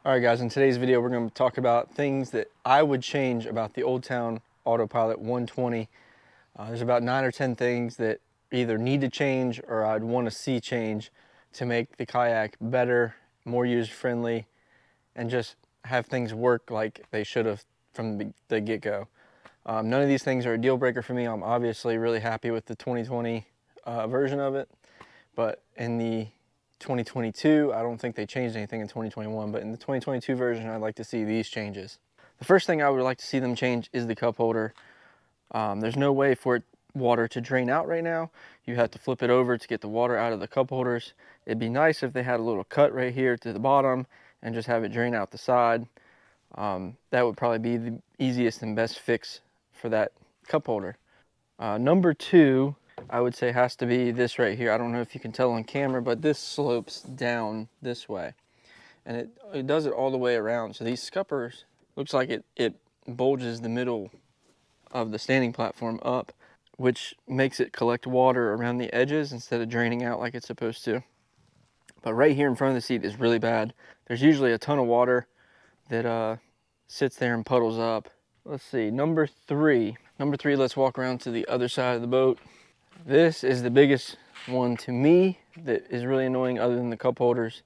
All right guys, in today's video we're going to talk about things that I would change about the Old Town AutoPilot 120. There's about 9 or 10 things that either need to change or I'd want to see change to make the kayak better, more user-friendly, and just have things work like they should have from the get-go. None of these things are a deal breaker for me. I'm obviously really happy with the 2020 version of it, but in the 2022, I don't think they changed anything in 2021, but in the 2022 version, I'd like to see these changes. The first thing I would like to see them change is the cup holder. There's no way for water to drain out right now. You have to flip it over to get the water out of the cup holders. It'd be nice if they had a little cut right here to the bottom and just have it drain out the side. That would probably be the easiest and best fix for that cup holder. Number two, I would say has to be this right here. I don't know if you can tell on camera, but this slopes down this way. And it does it all the way around. So these scuppers, looks like it bulges the middle of the standing platform up, which makes it collect water around the edges instead of draining out like it's supposed to. But right here in front of the seat is really bad. There's usually a ton of water that sits there and puddles up. Let's see, number three, let's walk around to the other side of the boat. This is the biggest one to me that is really annoying other than the cup holders,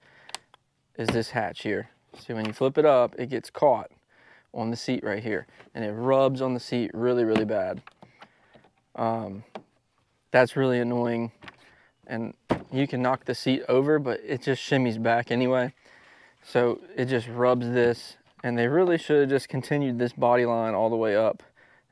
is this hatch here. See, when you flip it up, it gets caught on the seat right here and it rubs on the seat really, really bad. That's really annoying, and you can knock the seat over, but it just shimmies back anyway. So it just rubs this, and they really should have just continued this body line all the way up.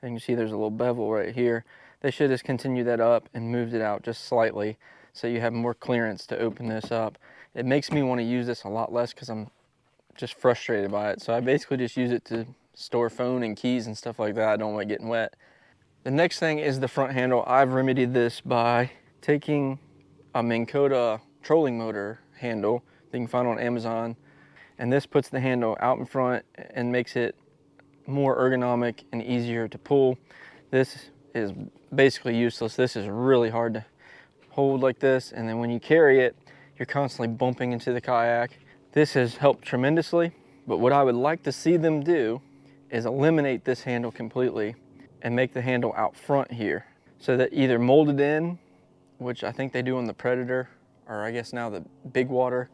And you can see there's a little bevel right here. They should just continue that up and moved it out just slightly so you have more clearance to open this up. It makes me want to use this a lot less because I'm just frustrated by it. So I basically just use it to store phone and keys and stuff like that. I don't want it getting wet. The next thing is the front handle. I've remedied this by taking a Minn Kota trolling motor handle that you can find on Amazon, and this puts the handle out in front and makes it more ergonomic and easier to pull. This is basically useless. This is really hard to hold like this, and then when you carry it, you're constantly bumping into the kayak. This has helped tremendously, but what I would like to see them do is eliminate this handle completely and make the handle out front here, so that either molded in, which I think they do on the Predator, or I guess now the Big Water,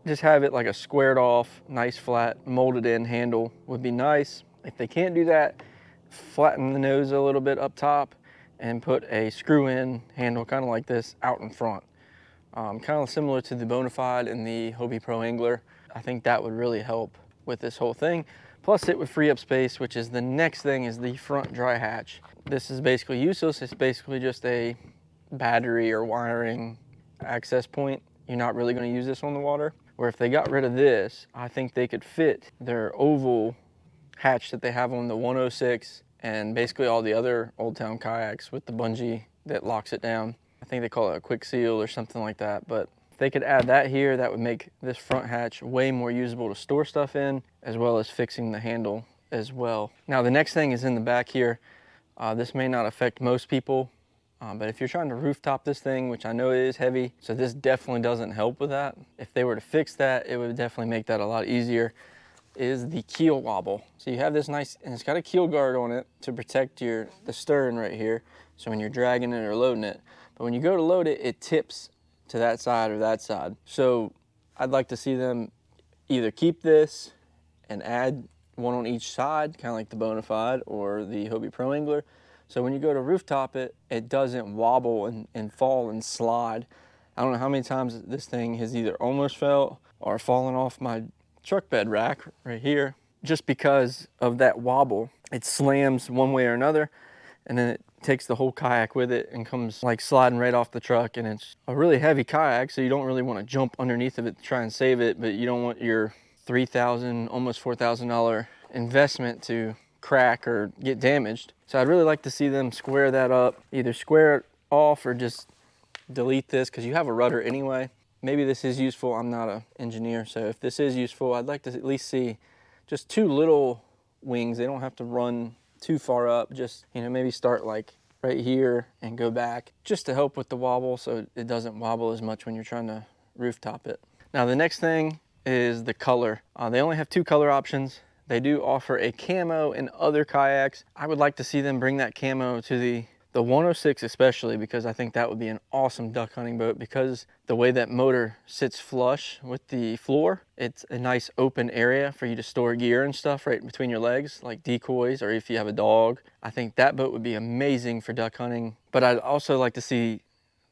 just have it like a squared off, nice flat, molded in handle would be nice. If they can't do that, flatten the nose a little bit up top and put a screw in handle kind of like this out in front. Kind of similar to the Bonafide and the Hobie Pro Angler. I think that would really help with this whole thing. Plus it would free up space, which is the next thing, is the front dry hatch. This is basically useless. It's basically just a battery or wiring access point. You're not really going to use this on the water. Where if they got rid of this, I think they could fit their oval hatch that they have on the 106 and basically all the other Old Town kayaks with the bungee that locks it down. I think they call it a quick seal or something like that, but if they could add that here, that would make this front hatch way more usable to store stuff in, as well as fixing the handle as well. Now the next thing is in the back here. This may not affect most people, but if you're trying to rooftop this thing, which I know it is heavy, so this definitely doesn't help with that. If they were to fix that, it would definitely make that a lot easier, is the keel wobble. So you have this nice, and it's got a keel guard on it to protect the stern right here, so when you're dragging it or loading it. But when you go to load it, it tips to that side or that side. So I'd like to see them either keep this and add one on each side, kind of like the Bonafide or the Hobie Pro Angler. So when you go to rooftop it, it doesn't wobble and fall and slide. I don't know how many times this thing has either almost fell or fallen off my truck bed rack right here, just because of that wobble. It slams one way or another, and then it takes the whole kayak with it and comes like sliding right off the truck. And it's a really heavy kayak, so you don't really want to jump underneath of it to try and save it, but you don't want your $3,000, almost $4,000 investment to crack or get damaged. So I'd really like to see them square that up, either square it off or just delete this, because you have a rudder anyway. Maybe this is useful. I'm not an engineer, so if this is useful, I'd like to at least see just two little wings. They don't have to run too far up, just, you know, maybe start like right here and go back, just to help with the wobble so it doesn't wobble as much when you're trying to rooftop it. Now the next thing is the color. They only have 2 color options. They do offer a camo in other kayaks. I would like to see them bring that camo to the 106 especially, because I think that would be an awesome duck hunting boat, because the way that motor sits flush with the floor, it's a nice open area for you to store gear and stuff right between your legs, like decoys, or if you have a dog. I think that boat would be amazing for duck hunting. But I'd also like to see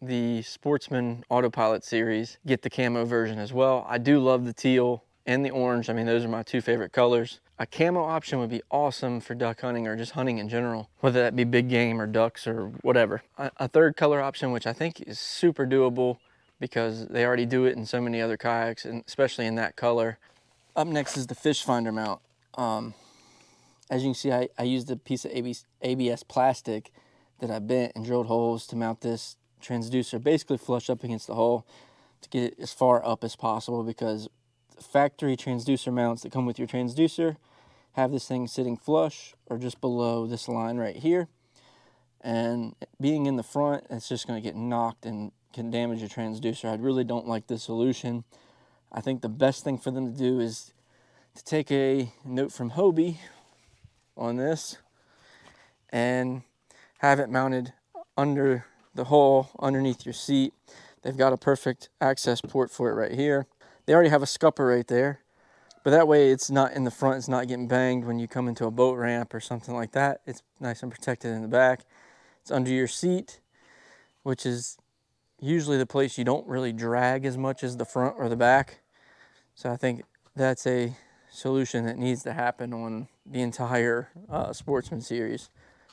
the Sportsman AutoPilot series get the camo version as well. I do love the teal and the orange. I mean, those are my 2 favorite colors. A camo option would be awesome for duck hunting or just hunting in general, whether that be big game or ducks or whatever. A 3rd color option, which I think is super doable because they already do it in so many other kayaks, and especially in that color. Up next is the fish finder mount. As you can see, I used a piece of ABS plastic that I bent and drilled holes to mount this transducer basically flush up against the hull to get it as far up as possible, because factory transducer mounts that come with your transducer have this thing sitting flush or just below this line right here, and being in the front, it's just going to get knocked and can damage your transducer. I really don't like this solution. I think the best thing for them to do is to take a note from Hobie on this and have it mounted under the hull underneath your seat. They've got a perfect access port for it right here. They already have a scupper right there, but that way it's not in the front, it's not getting banged when you come into a boat ramp or something like that. It's nice and protected in the back. It's under your seat, which is usually the place you don't really drag as much as the front or the back. So I think that's a solution that needs to happen on the entire Sportsman series,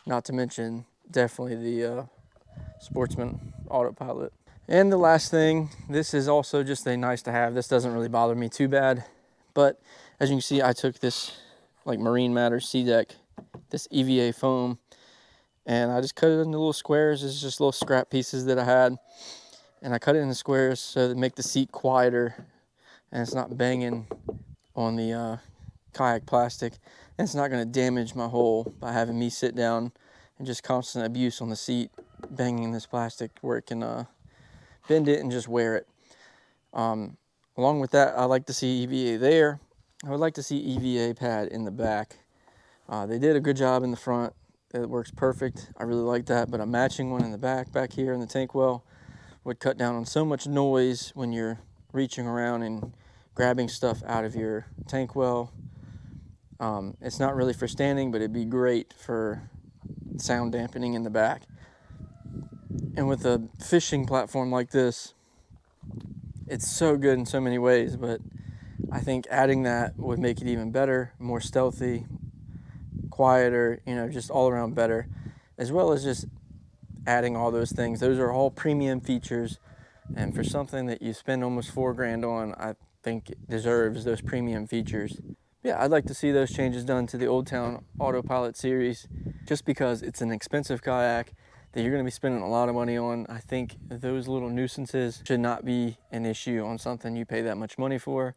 not to mention definitely the Sportsman AutoPilot. And the last thing, this is also just a nice to have. This doesn't really bother me too bad, but as you can see, I took this like Marine Matters SeaDek, this EVA foam, and I just cut it into little squares. It's just little scrap pieces that I had, and I cut it into squares so that make the seat quieter and it's not banging on the kayak plastic, and it's not going to damage my hull by having me sit down and just constant abuse on the seat banging this plastic where it can bend it and just wear it. Along with that, I like to see EVA there. I would like to see EVA pad in the back. They did a good job in the front. It works perfect. I really like that, but a matching one in the back here in the tank well would cut down on so much noise when you're reaching around and grabbing stuff out of your tank well. It's not really for standing, but it'd be great for sound dampening in the back. And with a fishing platform like this, it's so good in so many ways, but I think adding that would make it even better, more stealthy, quieter, you know, just all around better, as well as just adding all those things. Those are all premium features, and for something that you spend almost $4,000 on, I think it deserves those premium features. Yeah, I'd like to see those changes done to the Old Town AutoPilot series, just because it's an expensive kayak that you're going to be spending a lot of money on. I think those little nuisances should not be an issue on something you pay that much money for.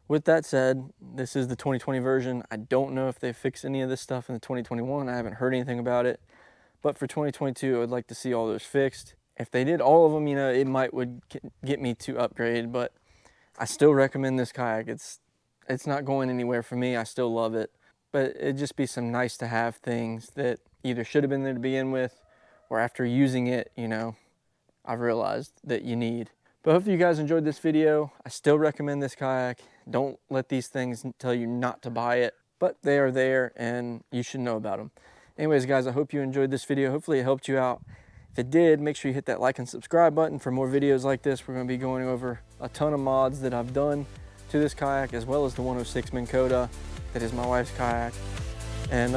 With that said, this is the 2020 version. I don't know if they fixed any of this stuff in the 2021. I haven't heard anything about it. But for 2022, I'd like to see all those fixed. If they did all of them, you know, it would get me to upgrade, but I still recommend this kayak. It's not going anywhere for me. I still love it. But it'd just be some nice to have things that either should have been there to begin with, or after using it, you know, I've realized that you need. But hopefully you guys enjoyed this video. I still recommend this kayak. Don't let these things tell you not to buy it, but they are there and you should know about them. Anyways, guys, I hope you enjoyed this video. Hopefully it helped you out. If it did, make sure you hit that like and subscribe button for more videos like this. We're going to be going over a ton of mods that I've done to this kayak, as well as the 106 Minn Kota that is my wife's kayak. And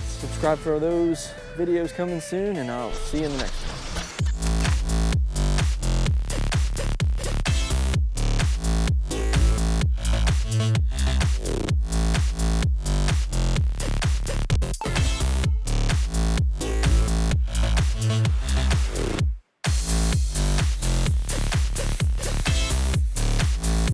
subscribe for those videos coming soon, and I'll see you in the next one.